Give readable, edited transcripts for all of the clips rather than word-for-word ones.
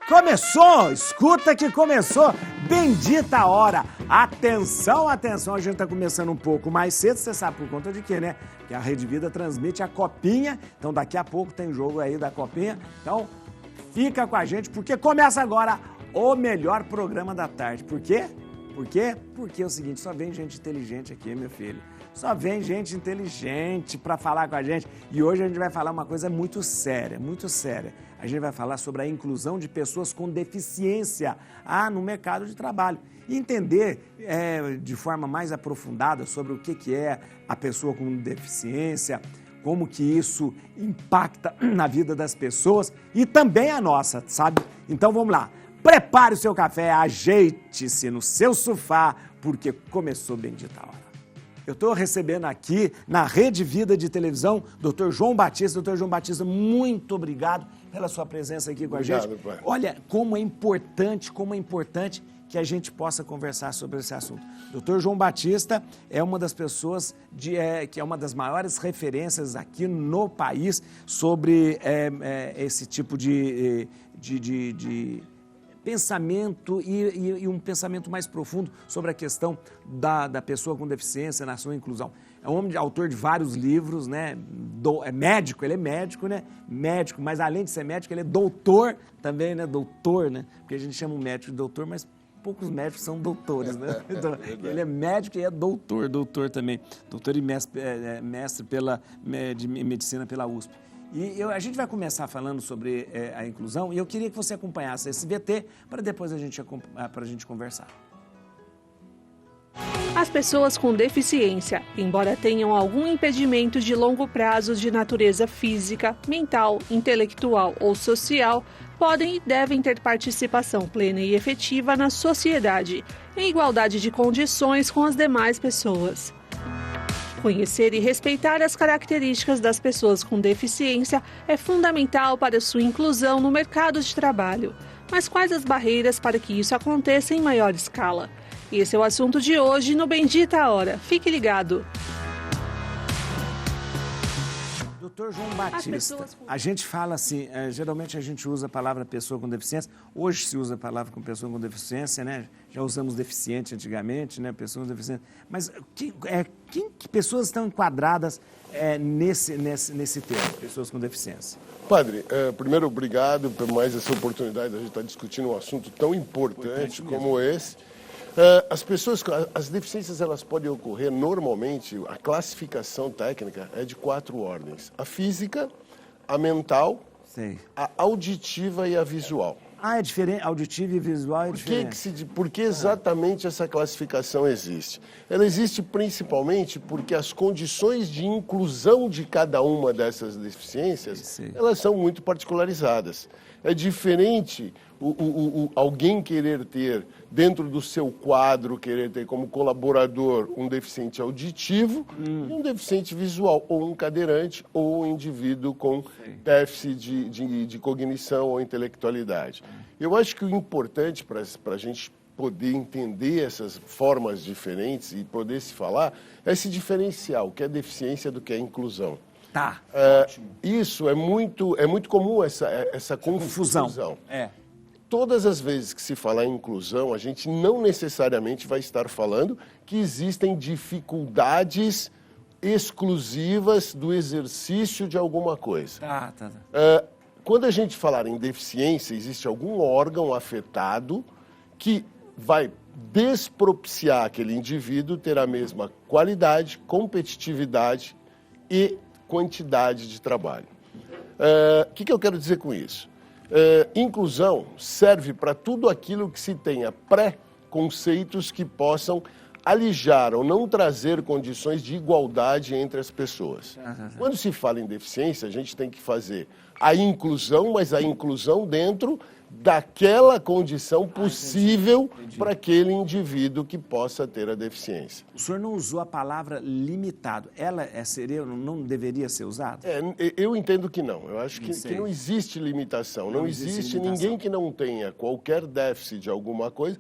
Começou! Escuta que começou! Bendita a hora! Atenção, atenção! A gente está começando um pouco mais cedo, você sabe por conta de quê, né? Que a Rede Vida transmite a Copinha, então daqui a pouco tem jogo aí da Copinha. Então, fica com a gente, porque começa agora o melhor programa da tarde. Por quê? Por quê? Porque é o seguinte, só vem gente inteligente aqui, meu filho. Só vem gente inteligente para falar com a gente. E hoje a gente vai falar uma coisa muito séria, muito séria. A gente vai falar sobre a inclusão de pessoas com deficiência no mercado de trabalho. E entender de forma mais aprofundada sobre o que é a pessoa com deficiência, como que isso impacta na vida das pessoas e também a nossa, sabe? Então vamos lá. Prepare o seu café, ajeite-se no seu sofá, porque começou Bendita a Hora. Eu estou recebendo aqui na Rede Vida de Televisão, Dr. João Batista. Dr. João Batista, muito obrigado pela sua presença aqui com a gente. Pai. Olha, como é importante que a gente possa conversar sobre esse assunto. Dr. João Batista é uma das pessoas que é uma das maiores referências aqui no país sobre esse tipo de pensamento e um pensamento mais profundo sobre a questão da pessoa com deficiência na sua inclusão. É um homem autor de vários livros, né? É médico, ele é médico, né? Médico, mas além de ser médico, ele é doutor também, né? Doutor, né? Porque a gente chama o médico de doutor, mas poucos médicos são doutores, né? Então, ele é médico e é doutor também. Doutor e mestre de medicina pela USP. E a gente vai começar falando sobre a inclusão e eu queria que você acompanhasse esse VT para depois a gente conversar. As pessoas com deficiência, embora tenham algum impedimento de longo prazo de natureza física, mental, intelectual ou social, podem e devem ter participação plena e efetiva na sociedade, em igualdade de condições com as demais pessoas. Conhecer e respeitar as características das pessoas com deficiência é fundamental para sua inclusão no mercado de trabalho. Mas quais as barreiras para que isso aconteça em maior escala? Esse é o assunto de hoje no Bendita a Hora. Fique ligado. Doutor João Batista, a gente fala assim, geralmente a gente usa a palavra pessoa com deficiência, hoje se usa a palavra com pessoa com deficiência, né? Já usamos deficiente antigamente, né? Pessoa com deficiência, mas que pessoas estão enquadradas nesse termo, pessoas com deficiência? Padre, primeiro, obrigado por mais essa oportunidade de a gente estar discutindo um assunto tão importante como esse. As deficiências elas podem ocorrer normalmente, a classificação técnica é de 4 ordens. A física, a mental, Sim. A auditiva e a visual. É diferente, auditiva e visual é diferente. Por que exatamente essa classificação existe? Ela existe principalmente porque as condições de inclusão de cada uma dessas deficiências, elas são muito particularizadas. É diferente alguém querer ter, dentro do seu quadro, querer ter como colaborador um deficiente auditivo e um deficiente visual, ou um cadeirante, ou um indivíduo com déficit de cognição ou intelectualidade. Eu acho que o importante para a gente poder entender essas formas diferentes e poder se falar é se diferenciar o que é deficiência do que é inclusão. Tá. Isso é muito comum, essa confusão. Todas as vezes que se falar em inclusão, a gente não necessariamente vai estar falando que existem dificuldades exclusivas do exercício de alguma coisa. Quando a gente falar em deficiência, existe algum órgão afetado que vai despropiciar aquele indivíduo ter a mesma qualidade, competitividade e quantidade de trabalho. O que eu quero dizer com isso? Inclusão serve para tudo aquilo que se tenha pré-conceitos que possam alijar ou não trazer condições de igualdade entre as pessoas. Quando se fala em deficiência, a gente tem que fazer a inclusão, mas a inclusão dentro daquela condição possível para aquele indivíduo que possa ter a deficiência. O senhor não usou a palavra limitado. Ela não deveria ser usada? Eu entendo que não. Eu acho que não existe limitação. Não existe ninguém que não tenha qualquer déficit de alguma coisa.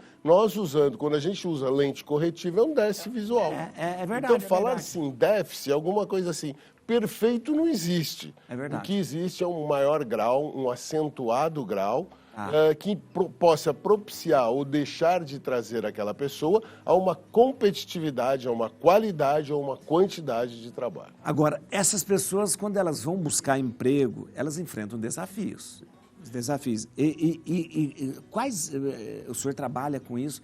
Quando a gente usa lente corretiva, é um déficit visual. É verdade. Então, falar assim, déficit, alguma coisa assim, perfeito não existe. É verdade. O que existe é um maior grau, um acentuado grau que possa propiciar ou deixar de trazer aquela pessoa a uma competitividade, a uma qualidade ou uma quantidade de trabalho. Agora, essas pessoas, quando elas vão buscar emprego, elas enfrentam desafios. E quais, o senhor trabalha com isso?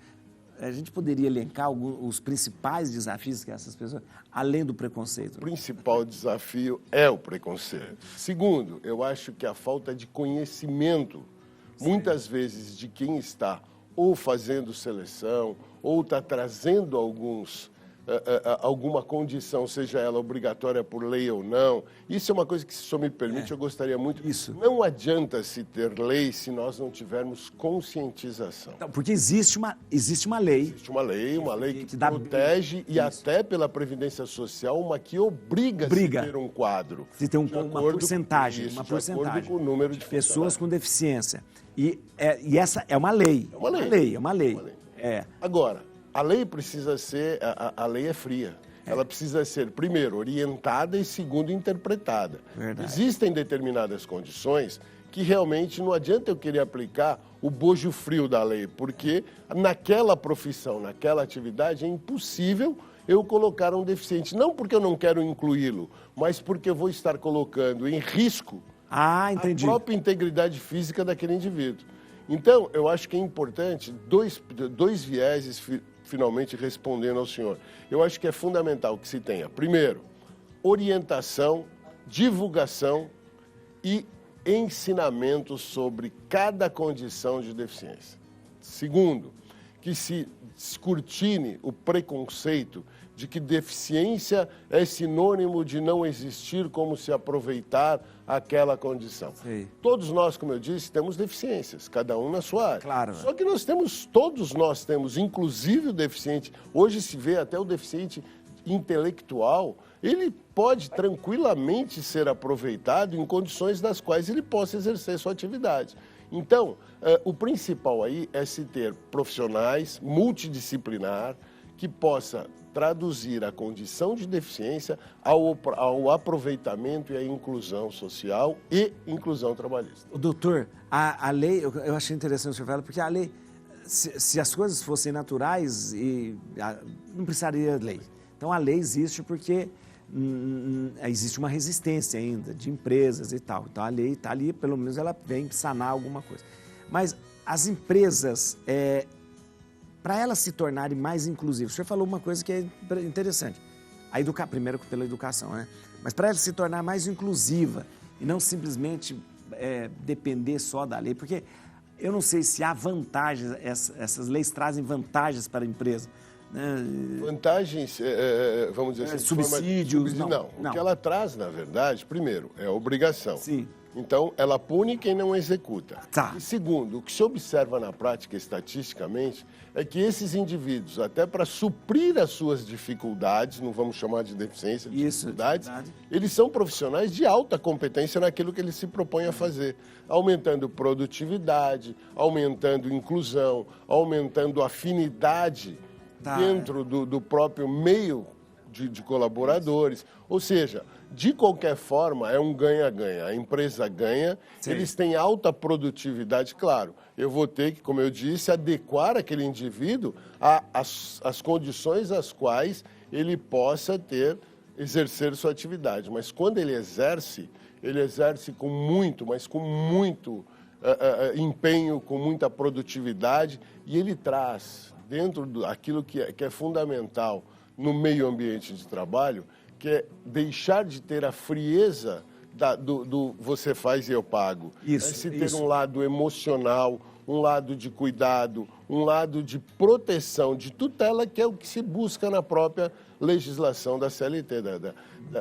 A gente poderia elencar os principais desafios que essas pessoas, além do preconceito? O principal desafio é o preconceito. Segundo, eu acho que a falta de conhecimento, muitas vezes, de quem está ou fazendo seleção, ou está trazendo alguma condição, seja ela obrigatória por lei ou não. Isso é uma coisa que, se o senhor me permite, eu gostaria muito. Isso. Não adianta se ter lei se nós não tivermos conscientização. Então, porque existe uma lei. Existe uma lei que protege e até pela Previdência Social, uma que obriga a ter um quadro. Se tem uma porcentagem, de acordo com o número de pessoas com deficiência. E essa é uma lei. É uma lei. Agora, a lei precisa ser, a lei é fria. Ela precisa ser, primeiro, orientada e, segundo, interpretada. Verdade. Existem determinadas condições que realmente não adianta eu querer aplicar o bojo frio da lei, porque naquela profissão, naquela atividade, é impossível eu colocar um deficiente. Não porque eu não quero incluí-lo, mas porque eu vou estar colocando em risco a própria integridade física daquele indivíduo. Então, eu acho que é importante dois vieses, finalmente respondendo ao senhor. Eu acho que é fundamental que se tenha, primeiro, orientação, divulgação e ensinamento sobre cada condição de deficiência. Segundo, que se descortine o preconceito de que deficiência é sinônimo de não existir como se aproveitar aquela condição. Sim. Todos nós, como eu disse, temos deficiências, cada um na sua área. Claro. Só que todos nós temos, inclusive o deficiente, hoje se vê até o deficiente intelectual, ele pode tranquilamente ser aproveitado em condições das quais ele possa exercer sua atividade. Então, o principal aí é se ter profissionais multidisciplinar que possa traduzir a condição de deficiência ao aproveitamento e à inclusão social e inclusão trabalhista. Doutor, a lei, eu achei interessante o senhor falar, porque a lei, se as coisas fossem naturais, não precisaria de lei. Então a lei existe porque existe uma resistência ainda de empresas e tal. Então a lei está ali, pelo menos ela vem sanar alguma coisa. Mas as empresas, para elas se tornarem mais inclusivas, o senhor falou uma coisa que é interessante. Primeiro pela educação, né? Mas para ela se tornar mais inclusiva e não simplesmente depender só da lei, porque eu não sei se há vantagens, essas leis trazem vantagens para a empresa. Vantagens, vamos dizer assim, subsídios, não. O que ela traz, na verdade, primeiro, é a obrigação. Sim. Então, ela pune quem não executa. Tá. E segundo, o que se observa na prática, estatisticamente, é que esses indivíduos, até para suprir as suas dificuldades, não vamos chamar de deficiência, de dificuldades, eles são profissionais de alta competência naquilo que eles se propõem a fazer, aumentando produtividade, aumentando inclusão, aumentando afinidade dentro do próprio meio de colaboradores. Ou seja, de qualquer forma, é um ganha-ganha. A empresa ganha, eles têm alta produtividade, claro. Eu vou ter que, como eu disse, adequar aquele indivíduo às condições às quais ele possa exercer sua atividade. Mas quando ele exerce com muito, mas com muito empenho, com muita produtividade, e ele traz dentro daquilo que é fundamental no meio ambiente de trabalho, que é deixar de ter a frieza do você faz e eu pago. Isso, ter um lado emocional, um lado de cuidado, um lado de proteção, de tutela, que é o que se busca na própria legislação da CLT.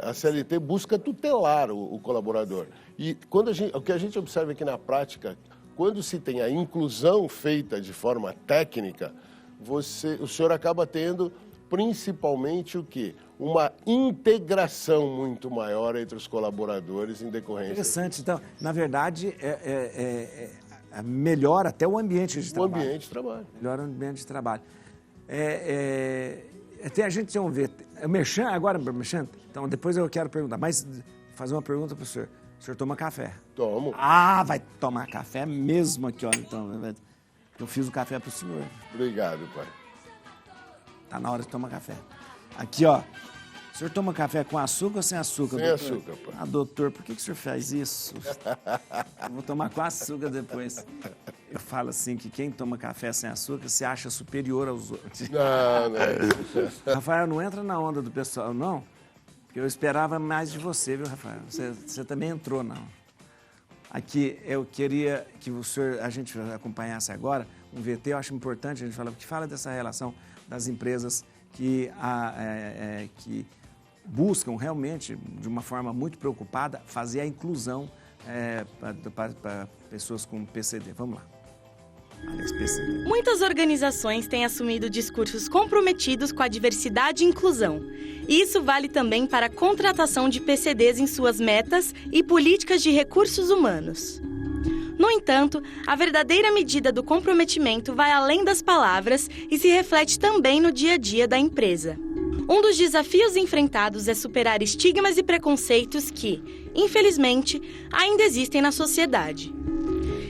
A CLT busca tutelar o colaborador. E o que a gente observa aqui na prática, quando se tem a inclusão feita de forma técnica, o senhor acaba tendo principalmente o quê? Uma integração muito maior entre os colaboradores em decorrência. Interessante. Então, na verdade, melhora até o ambiente de trabalho. O ambiente de trabalho. Melhora o ambiente de trabalho. Até a gente vamos ver. Merchan, agora, Merchan? Então, depois eu quero perguntar, mas fazer uma pergunta para o senhor. O senhor toma café? Tomo. Ah, vai tomar café mesmo aqui, ó. Então, eu fiz o café pro senhor. Obrigado, pai. Tá na hora de tomar café. Aqui, ó. O senhor toma café com açúcar ou sem açúcar, sem doutor? Sem açúcar, pai. Ah, doutor, por que o senhor faz isso? Eu vou tomar com açúcar depois. Eu falo assim, que quem toma café sem açúcar se acha superior aos outros. Não. Rafael, não entra na onda do pessoal, não. Porque eu esperava mais de você, viu, Rafael? Você também entrou, não. Aqui, eu queria que a gente acompanhasse agora um VT, eu acho importante a gente falar, porque fala dessa relação das empresas que buscam realmente, de uma forma muito preocupada, fazer a inclusão para pessoas com PCD. Vamos lá. Aliás, PCD. Muitas organizações têm assumido discursos comprometidos com a diversidade e inclusão. E isso vale também para a contratação de PCDs em suas metas e políticas de recursos humanos. No entanto, a verdadeira medida do comprometimento vai além das palavras e se reflete também no dia a dia da empresa. Um dos desafios enfrentados é superar estigmas e preconceitos que, infelizmente, ainda existem na sociedade.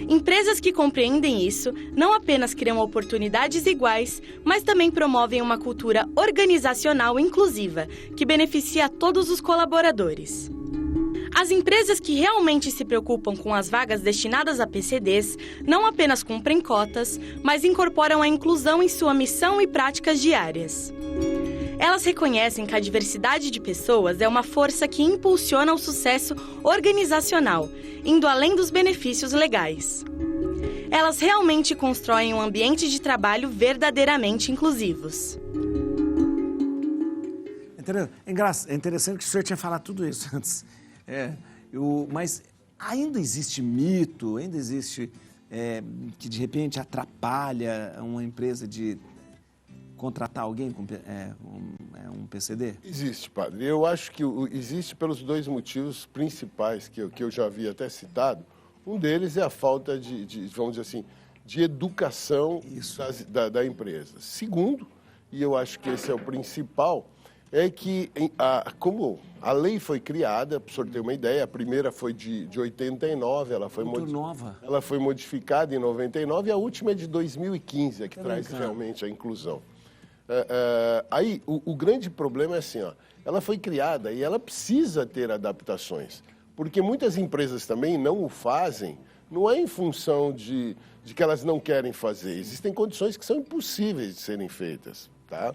Empresas que compreendem isso não apenas criam oportunidades iguais, mas também promovem uma cultura organizacional inclusiva, que beneficia a todos os colaboradores. As empresas que realmente se preocupam com as vagas destinadas a PCDs não apenas cumprem cotas, mas incorporam a inclusão em sua missão e práticas diárias. Elas reconhecem que a diversidade de pessoas é uma força que impulsiona o sucesso organizacional, indo além dos benefícios legais. Elas realmente constroem um ambiente de trabalho verdadeiramente inclusivos. É interessante que o senhor tinha falado tudo isso antes. Mas ainda existe mito, ainda existe que de repente atrapalha uma empresa de contratar alguém com um PCD? Existe, padre. Eu acho que existe pelos dois motivos principais que eu já havia até citado. Um deles é a falta vamos dizer assim, de educação da empresa. Segundo, e eu acho que esse é o principal, é que, como a lei foi criada, para o senhor ter uma ideia, a primeira foi de 89, ela foi nova. Ela foi modificada em 99 e a última é de 2015, que traz realmente a inclusão. Aí, o grande problema é assim, ó, ela foi criada e ela precisa ter adaptações, porque muitas empresas também não o fazem, não é em função de que elas não querem fazer, existem condições que são impossíveis de serem feitas, tá?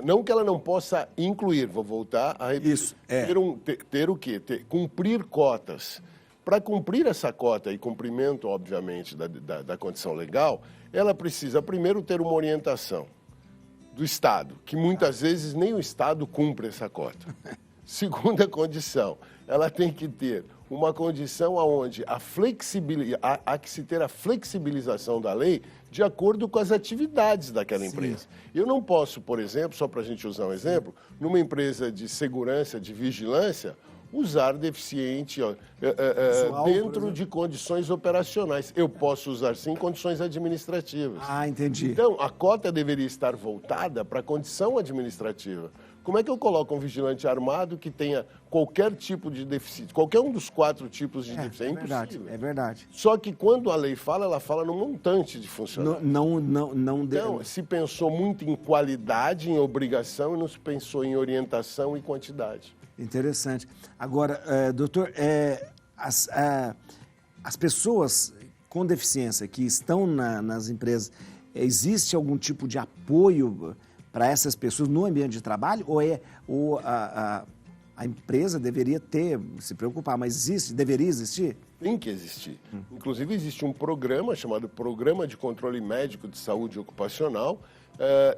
Não que ela não possa incluir, vou voltar a repetir. Isso, ter o quê? Cumprir cotas. Para cumprir essa cota e cumprimento, obviamente, da condição legal, ela precisa, primeiro, ter uma orientação do Estado, que muitas vezes nem o Estado cumpre essa cota. Segunda condição, ela tem que ter uma condição onde há que se ter a flexibilização da lei de acordo com as atividades daquela empresa. Eu não posso, por exemplo, só para a gente usar um exemplo, numa empresa de segurança, de vigilância, usar deficiente dentro de condições operacionais. Eu posso usar, sim, condições administrativas. Ah, entendi. Então, a cota deveria estar voltada para a condição administrativa. Como é que eu coloco um vigilante armado que tenha qualquer tipo de deficiência, qualquer um dos 4 tipos de deficiência? É impossível. É verdade. Só que quando a lei fala, ela fala no montante de funcionários. Então, se pensou muito em qualidade, em obrigação, e não se pensou em orientação e quantidade. Interessante. Agora, doutor, as pessoas com deficiência que estão nas empresas, existe algum tipo de apoio para essas pessoas no ambiente de trabalho? Ou a empresa deveria se preocupar, mas deveria existir? Tem que existir. Inclusive, existe um programa chamado Programa de Controle Médico de Saúde Ocupacional,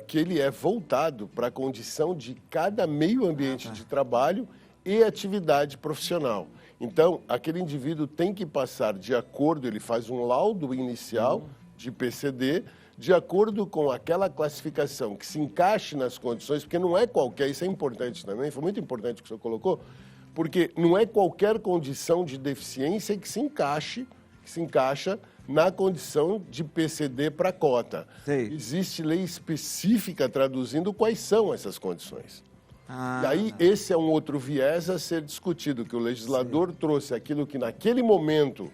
que ele é voltado para a condição de cada meio ambiente de trabalho e atividade profissional. Então, aquele indivíduo tem que passar de acordo, ele faz um laudo inicial de PCD, de acordo com aquela classificação que se encaixe nas condições, porque não é qualquer, isso é importante também, foi muito importante o que o senhor colocou, porque não é qualquer condição de deficiência que se encaixa na condição de PCD para cota. Sei. Existe lei específica traduzindo quais são essas condições. E aí, esse é um outro viés a ser discutido, que o legislador trouxe aquilo que naquele momento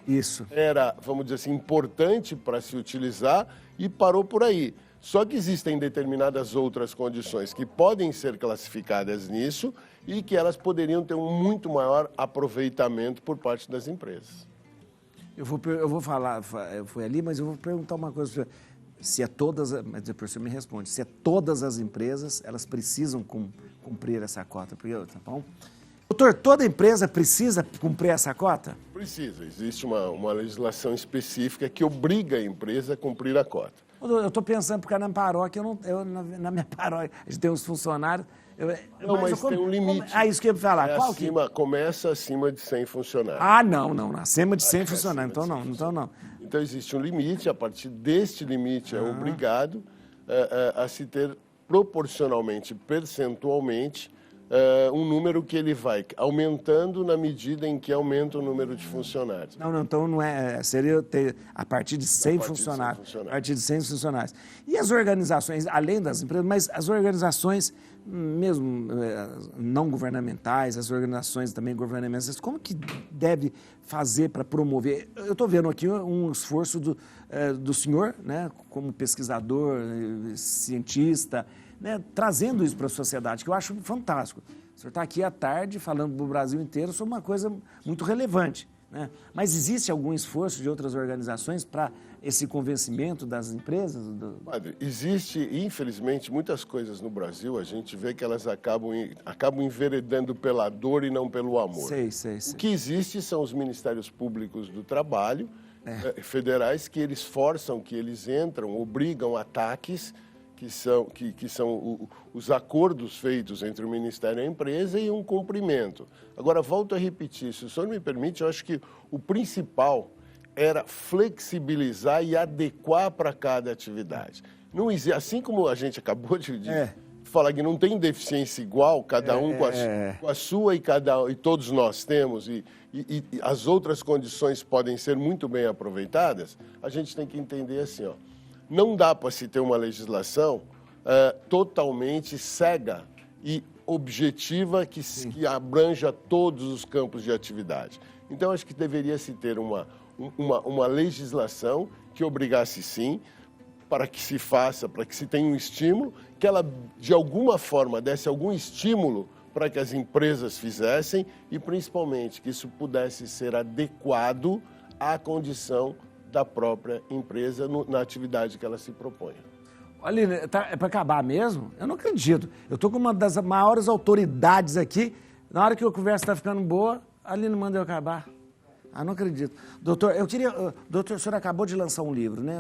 era, vamos dizer assim, importante para se utilizar e parou por aí. Só que existem determinadas outras condições que podem ser classificadas nisso e que elas poderiam ter um muito maior aproveitamento por parte das empresas. Eu vou falar, foi ali, mas eu vou perguntar uma coisa para você. Se é todas, mas depois você me responde, se é todas as empresas, elas precisam cumprir essa cota, tá bom? Doutor, toda empresa precisa cumprir essa cota? Precisa. Existe uma legislação específica que obriga a empresa a cumprir a cota. Eu estou pensando, porque na paróquia, na minha paróquia, a gente tem uns funcionários... mas tem um limite. Isso que eu ia falar. Qual começa acima de 100 funcionários. Não. Acima de 100 funcionários. Então não. Então existe um limite, a partir deste limite é obrigado a se ter proporcionalmente, percentualmente, um número que ele vai aumentando na medida em que aumenta o número de funcionários. Então não é, seria a partir de 100 funcionários. A partir de 100 funcionários. E as organizações, além das empresas, mas as organizações mesmo não governamentais, as organizações também governamentais, como que deve fazer para promover? Eu estou vendo aqui um esforço do senhor, né, como pesquisador, cientista, né, trazendo isso para a sociedade, que eu acho fantástico. O senhor está aqui à tarde falando para o Brasil inteiro sobre uma coisa muito relevante, né? Mas existe algum esforço de outras organizações para esse convencimento das empresas? Padre, existe, infelizmente, muitas coisas no Brasil, a gente vê que elas acabam enveredando pela dor e não pelo amor. Sei. O que existe são os Ministérios Públicos do Trabalho, federais, que eles forçam, que eles entram, obrigam ataques, que são os acordos feitos entre o Ministério e a empresa e um cumprimento. Agora, volto a repetir, se o senhor me permite, eu acho que o principal era flexibilizar e adequar para cada atividade. Não existe, assim como a gente acabou de falar que não tem deficiência igual, cada um com a sua e todos nós temos, e as outras condições podem ser muito bem aproveitadas, a gente tem que entender assim, não dá para se ter uma legislação totalmente cega e objetiva que abranja todos os campos de atividade. Então, acho que deveria se ter uma legislação que obrigasse, sim, para que se faça, para que se tenha um estímulo, que ela, de alguma forma, desse algum estímulo para que as empresas fizessem e, principalmente, que isso pudesse ser adequado à condição da própria empresa na atividade que ela se propõe. Aline, é para acabar mesmo? Eu não acredito. Eu estou com uma das maiores autoridades aqui. Na hora que a conversa está ficando boa, a Aline manda eu acabar. Não acredito. Doutor, doutor, o senhor acabou de lançar um livro, né?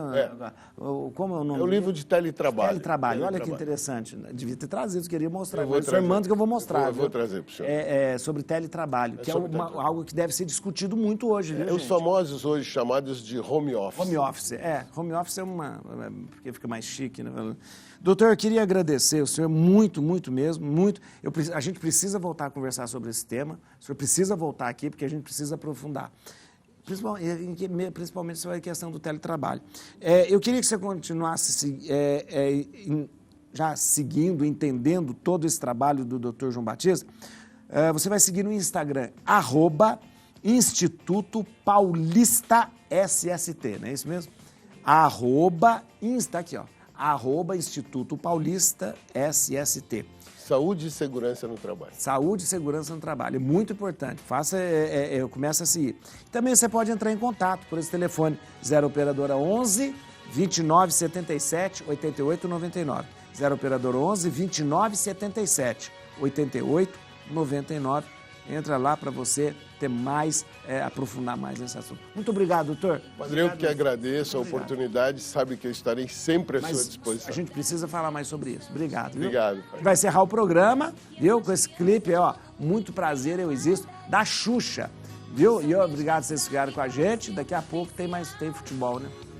Como é o nome? É o livro de teletrabalho. Teletrabalho. Olha que interessante. Devia ter trazido, queria mostrar. O senhor manda que eu vou mostrar. Eu vou trazer para o senhor. Sobre teletrabalho, que é algo que deve ser discutido muito hoje, viu, os famosos hoje chamados de home office. Home office, home office porque fica mais chique, né? Doutor, eu queria agradecer o senhor muito, muito mesmo, muito. A gente precisa voltar a conversar sobre esse tema. O senhor precisa voltar aqui, porque a gente precisa aprofundar. Principalmente sobre a questão do teletrabalho. Eu queria que você continuasse já seguindo, entendendo todo esse trabalho do Dr. João Batista. Você vai seguir no Instagram, @Instituto Paulista SST, não é isso mesmo? Aqui, @Instituto Paulista SST. Saúde e segurança no trabalho. Saúde e segurança no trabalho, é muito importante. Começa a seguir. Também você pode entrar em contato por esse telefone, 0 operadora 11 29 77 88 99. 0 operadora 11 29 77 88 99. Entra lá para você ter mais, aprofundar mais nesse assunto. Muito obrigado, doutor. Padre, eu que agradeço a oportunidade, sabe que eu estarei sempre à sua disposição. A gente precisa falar mais sobre isso. Obrigado. Viu? Obrigado, pai. Vai encerrar o programa, viu? Com esse clipe, Muito Prazer, Eu Existo, da Xuxa, viu? E obrigado por vocês ficarem com a gente. Daqui a pouco tem futebol, né?